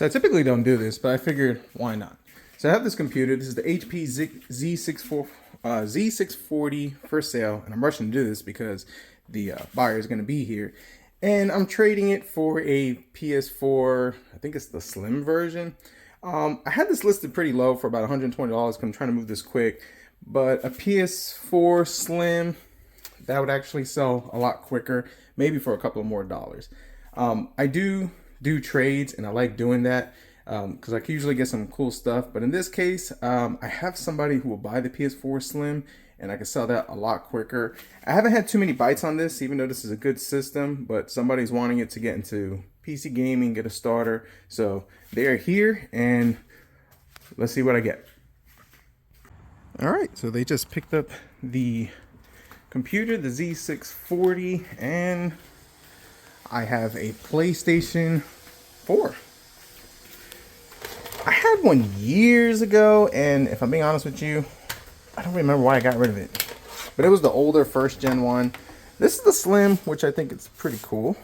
So I typically don't do this, but I figured why not? So I have this computer. This is the HP Z640 for sale, and I'm rushing to do this because the buyer is going to be here. And I'm trading it for a PS4. I think it's the slim version. I had this listed pretty low for about $120 because I'm trying to move this quick. But a PS4 slim, that would actually sell a lot quicker, maybe for a couple of more dollars. I do trades, and I like doing that because I can usually get some cool stuff. But in this case, I have somebody who will buy the PS4 Slim, and I can sell that a lot quicker. I haven't had too many bites on this, even though this is a good system, but somebody's wanting it to get into PC gaming, get a starter. So they're here, and let's see what I get. All right, so they just picked up the computer, the Z640, and I have a PlayStation 4. I had one years ago, and if I'm being honest with you, I don't remember why I got rid of it. But it was the older first gen one. This is the Slim, which I think it's pretty cool.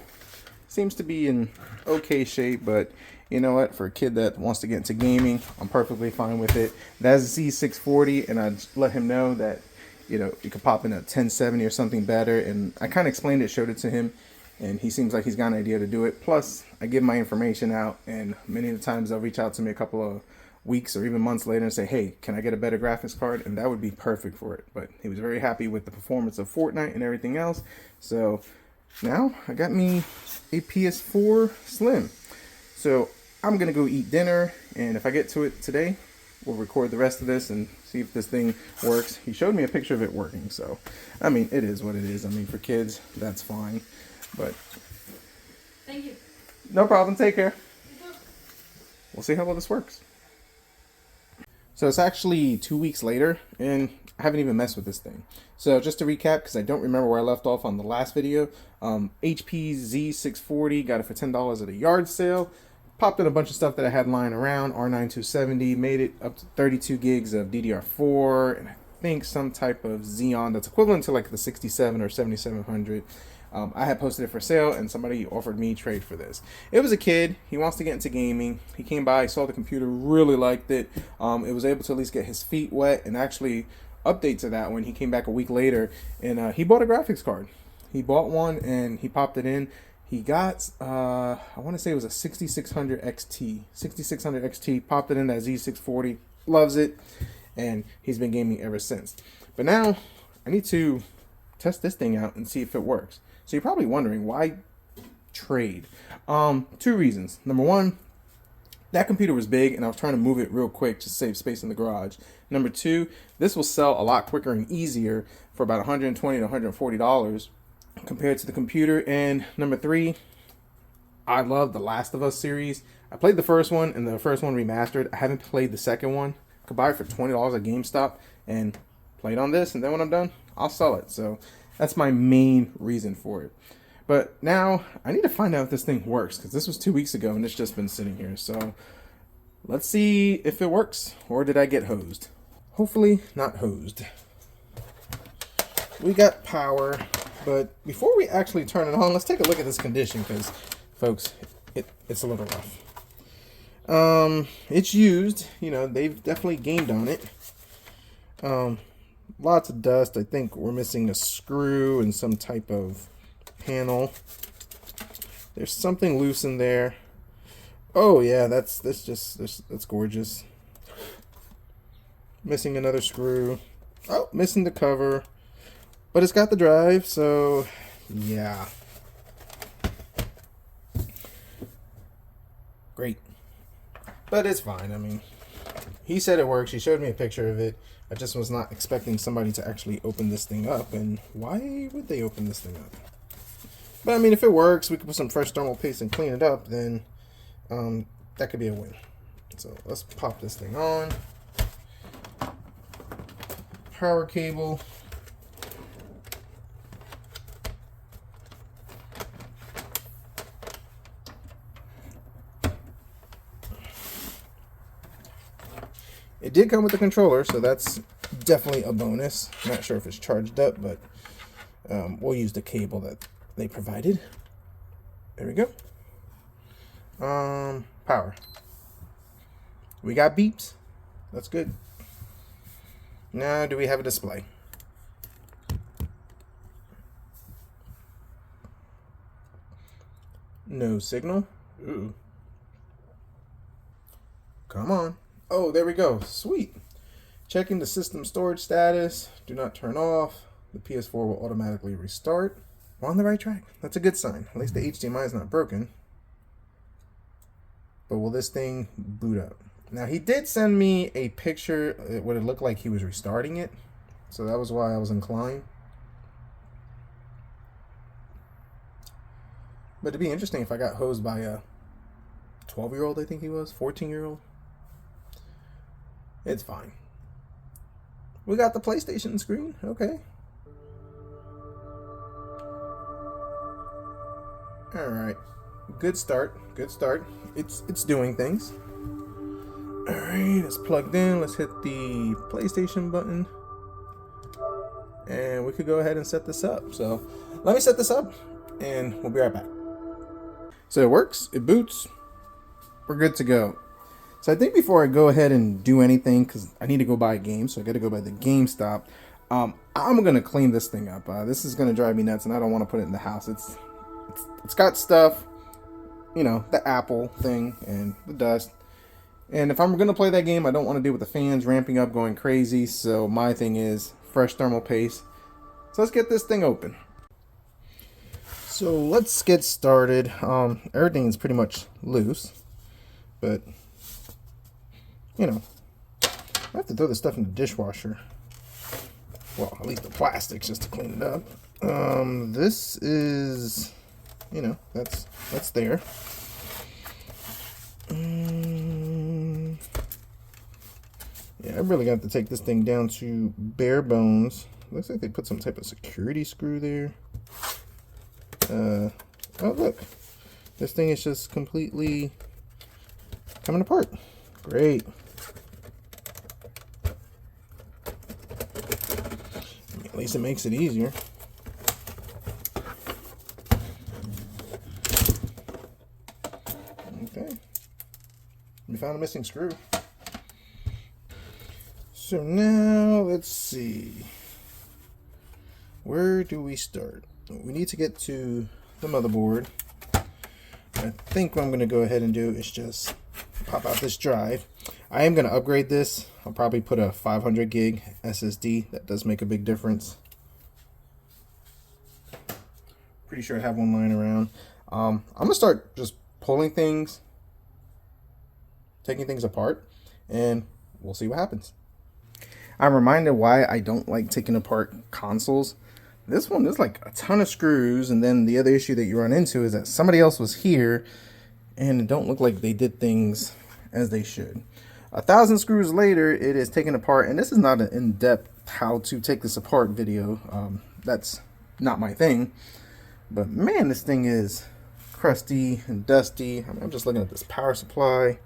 Seems to be in okay shape, but you know what? For a kid that wants to get into gaming, I'm perfectly fine with it. That's Z640, and I let him know that, you know, you could pop in a 1070 or something better. And I kind of explained it, showed it to him, and he seems like he's got an idea to do it. Plus, I give my information out, and many of the times they'll reach out to me a couple of weeks or even months later and say, hey, can I get a better graphics card? And that would be perfect for it. But he was very happy with the performance of Fortnite and everything else. So now I got me a PS4 Slim. So I'm going to go eat dinner, and if I get to it today, we'll record the rest of this and see if this thing works. He showed me a picture of it working, so I mean, it is what it is. I mean, for kids, that's fine. But thank you. No problem. Take care. We'll see how well this works. So it's actually 2 weeks later, and I haven't even messed with this thing. So just to recap, because I don't remember where I left off on the last video, HP Z640, got it for $10 at a yard sale. Popped in a bunch of stuff that I had lying around, R9 270, made it up to 32 gigs of DDR4, and I think some type of Xeon that's equivalent to like the 67 or 7700. I had posted it for sale, and somebody offered me trade for this. It was a kid. He wants to get into gaming. He came by, saw the computer, really liked it. It was able to at least get his feet wet, and actually update to that when he came back a week later, and he bought a graphics card. He bought one, and he popped it in. He got, I want to say it was a 6600 XT. 6600 XT, popped it in that Z640, loves it, and he's been gaming ever since. But now, I need to test this thing out and see if it works. So you're probably wondering, why trade? Two reasons. Number one, that computer was big, and I was trying to move it real quick to save space in the garage. Number two, this will sell a lot quicker and easier for about $120 to $140 compared to the computer. And number three, I love the Last of Us series. I played the first one, and the first one remastered. I haven't played the second one. I could buy it for $20 at GameStop and play it on this, and then when I'm done, I'll sell it. So that's my main reason for it. But now I need to find out if this thing works, because this was 2 weeks ago and it's just been sitting here. So let's see if it works, or did I get hosed? Hopefully not hosed. We got power, but before we actually turn it on, let's take a look at this condition, because folks, it's a little rough. It's used, you know, they've definitely gamed on it. Lots of dust. I think we're missing a screw and some type of panel. There's something loose in there. Oh yeah, that's gorgeous. Missing another screw. Oh, missing the cover. But it's got the drive, so yeah. Great. But it's fine. I mean, he said it works. He showed me a picture of it. I just was not expecting somebody to actually open this thing up, and why would they open this thing up? But I mean, if it works, we could put some fresh thermal paste and clean it up, then that could be a win. So let's pop this thing on. Power cable. It did come with the controller, so that's definitely a bonus. I'm not sure if it's charged up, but we'll use the cable that they provided. There we go. Power. We got beeps. That's good. Now, do we have a display? No signal. Ooh. Come on. Oh, there we go. Sweet. Checking the system storage status. Do not turn off. The PS4 will automatically restart. We're on the right track. That's a good sign. At least the HDMI is not broken. But will this thing boot up? Now, he did send me a picture. What it looked like he was restarting it. So that was why I was inclined. But it'd be interesting if I got hosed by a 12-year-old, I think he was, 14-year-old. It's fine. We got the PlayStation screen. Okay. All right. Good start. Good start. It's doing things. All right, it's plugged in. Let's hit the PlayStation button. And we could go ahead and set this up. So let me set this up and we'll be right back. So it works, it boots, we're good to go. So I think before I go ahead and do anything, because I need to go buy a game, so I got to go by the GameStop, I'm going to clean this thing up. This is going to drive me nuts, and I don't want to put it in the house. It's got stuff, you know, the Apple thing and the dust. And if I'm going to play that game, I don't want to deal with the fans ramping up, going crazy. So my thing is fresh thermal paste. So let's get this thing open. So let's get started. Everything's pretty much loose, but you know, I have to throw this stuff in the dishwasher. Well, at least the plastics, just to clean it up. This is, you know, that's there. Yeah, I really got to take this thing down to bare bones. Looks like they put some type of security screw there. Oh look, this thing is just completely coming apart. Great. At least it makes it easier. Okay. We found a missing screw. So now let's see. Where do we start? We need to get to the motherboard. I think what I'm going to go ahead and do is just pop out this drive. I am going to upgrade this. I'll probably put a 500 gig SSD. That does make a big difference. Pretty sure I have one lying around. I'm going to start just pulling things, taking things apart, and we'll see what happens. I'm reminded why I don't like taking apart consoles. This one, there's like a ton of screws, and then the other issue that you run into is that somebody else was here, and it don't look like they did things as they should. 1,000 screws later, it is taken apart, and this is not an in-depth how to take this apart video. That's not my thing, but man, this thing is crusty and dusty. I mean, I'm just looking at this power supply.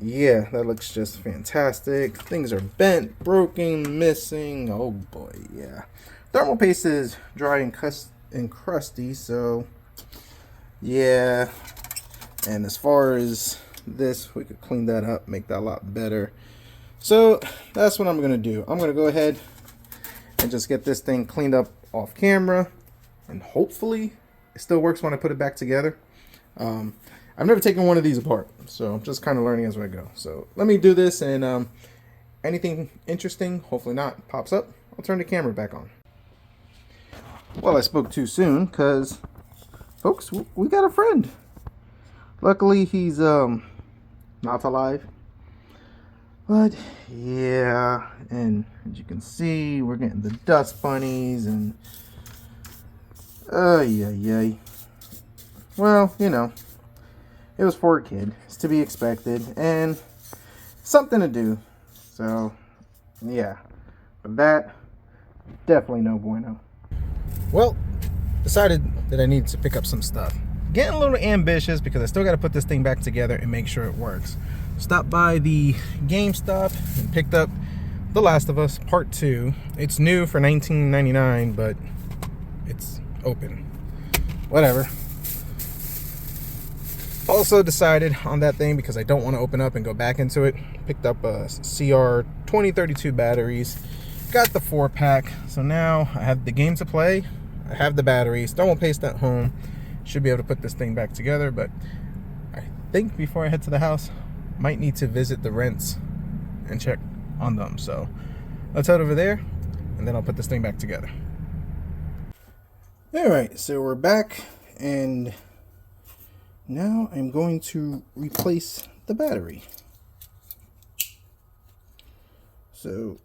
Yeah, that looks just fantastic. Things are bent, broken, missing. Oh boy, yeah. Thermal paste is dry and crusty, so yeah. And as far as this, we could clean that up, make that a lot better. So that's what I'm going to do. I'm going to go ahead and just get this thing cleaned up off camera, and hopefully it still works when I put it back together. I've never taken one of these apart, so I'm just kind of learning as I go. So let me do this, and anything interesting, hopefully not, pops up, I'll turn the camera back on. Well, I spoke too soon, because, folks, we got a friend. Luckily, he's not alive. But, yeah, and as you can see, we're getting the dust bunnies, and, yeah. Well, you know, it was for a kid. It's to be expected, and something to do. So, yeah, but that, definitely no bueno. Well, decided that I needed to pick up some stuff. Getting a little ambitious because I still got to put this thing back together and make sure it works. Stopped by the GameStop and picked up The Last of Us Part 2. It's new for $19.99, but it's open. Whatever. Also decided on that thing because I don't want to open up and go back into it. Picked up a CR 2032 batteries. Got the 4-pack. So now I have the game to play. I have the batteries. Thermal paste at home. Should be able to put this thing back together. But I think before I head to the house, might need to visit the rents and check on them. So let's head over there and then I'll put this thing back together. Alright, so we're back and now I'm going to replace the battery. So,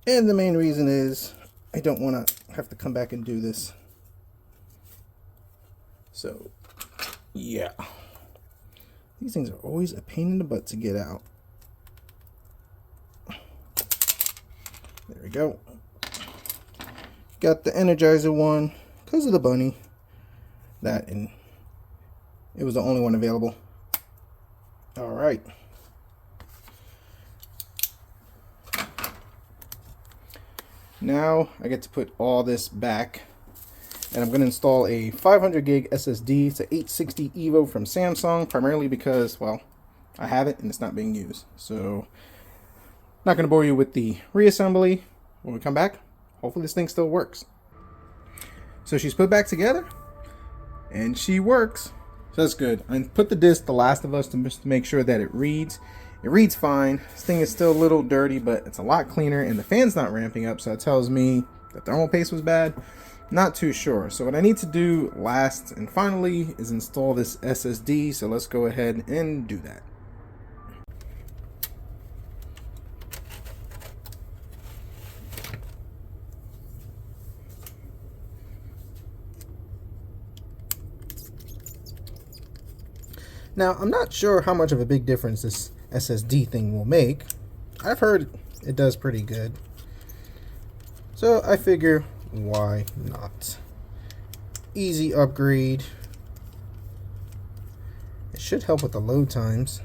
and the main reason is I don't want to have to come back and do this. So, yeah. These things are always a pain in the butt to get out. There we go. Got the Energizer one because of the bunny. That and it was the only one available. Alright. Now I get to put all this back. And I'm going to install a 500 gig SSD. It's an 860 Evo from Samsung. Primarily because, well, I have it and it's not being used. So, not going to bore you with the reassembly. When we come back, hopefully this thing still works. So she's put back together. And she works. So that's good. I put the disc, The Last of Us, just to make sure that it reads. It reads fine. This thing is still a little dirty, but it's a lot cleaner. And the fan's not ramping up, so that tells me the thermal paste was bad. Not too sure. So what I need to do last and finally is install this SSD. So let's go ahead and do that. Now, I'm not sure how much of a big difference this SSD thing will make. I've heard it does pretty good. So I figure, why not? Easy upgrade. It should help with the load times.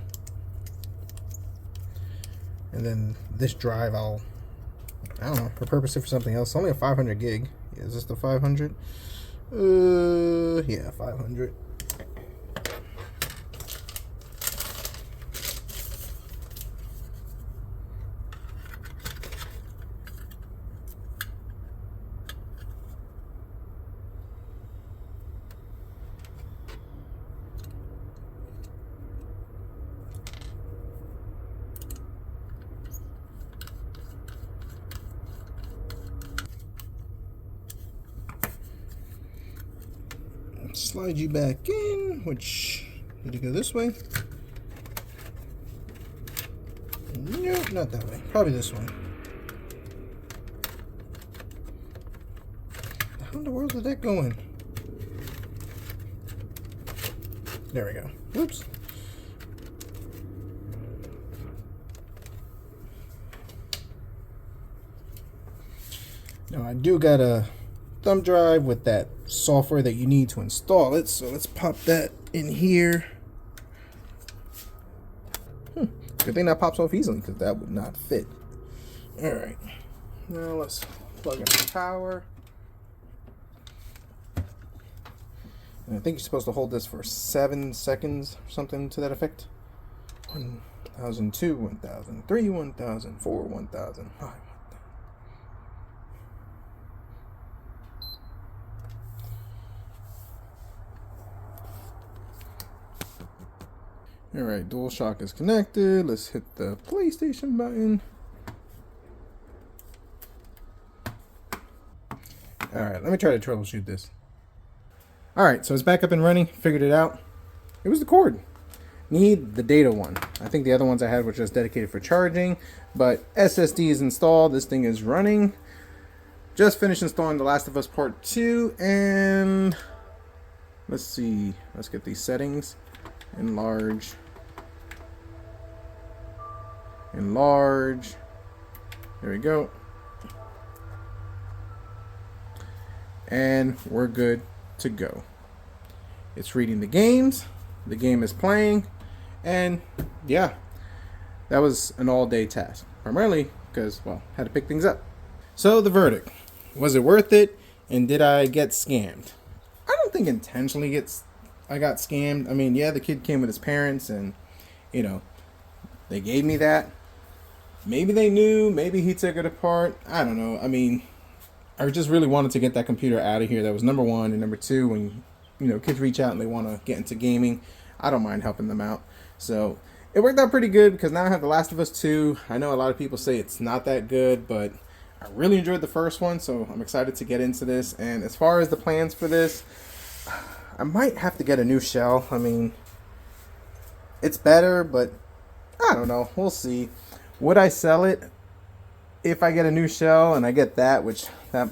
And then this drive, I don't know, repurpose it for something else. It's only a 500 gig. Is this the 500? Yeah, 500. Slide you back in, which did it go this way? Nope, not that way. Probably this one. How in the world did that go in? There we go. Whoops. Now I do got a thumb drive with that software that you need to install it, so let's pop that in here. Good thing that pops off easily because that would not fit. Alright, now let's plug in the power. And I think you're supposed to hold this for 7 seconds or something to that effect. 1002, 1003, 1004, 1005. Alright, DualShock is connected. Let's hit the PlayStation button. Alright, let me try to troubleshoot this. Alright, so it's back up and running. Figured it out. It was the cord. Need the data one. I think the other ones I had were just dedicated for charging. But SSD is installed. This thing is running. Just finished installing The Last of Us Part 2. And let's see. Let's get these settings. Enlarge. There we go. And we're good to go. It's reading the games. The game is playing. And yeah, that was an all-day task. Primarily because, well, had to pick things up. So the verdict. Was it worth it? And did I get scammed? I don't think intentionally get I got scammed. I mean, yeah, the kid came with his parents, and you know, they gave me that. Maybe they knew. Maybe he took it apart. I don't know. I mean, I just really wanted to get that computer out of here. That was number one. And number two, when kids reach out and they want to get into gaming, I don't mind helping them out. So it worked out pretty good because now I have The Last of Us 2. I know a lot of people say it's not that good, but I really enjoyed the first one, so I'm excited to get into this. And as far as the plans for this, I might have to get a new shell. I mean, it's better, but I don't know. We'll see. Would I sell it if I get a new shell and I get that, which that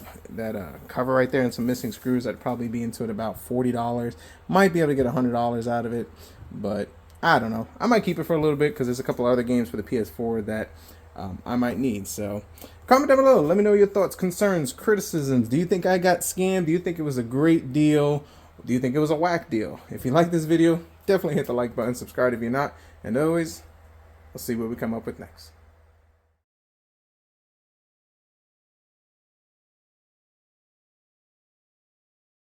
cover right there and some missing screws, I'd probably be into it about $40. Might be able to get $100 out of it, but I don't know. I might keep it for a little bit because there's a couple other games for the PS4 that I might need. So comment down below. Let me know your thoughts, concerns, criticisms. Do you think I got scammed? Do you think it was a great deal? Do you think it was a whack deal? If you like this video, definitely hit the like button. Subscribe if you're not. And always, we'll see what we come up with next.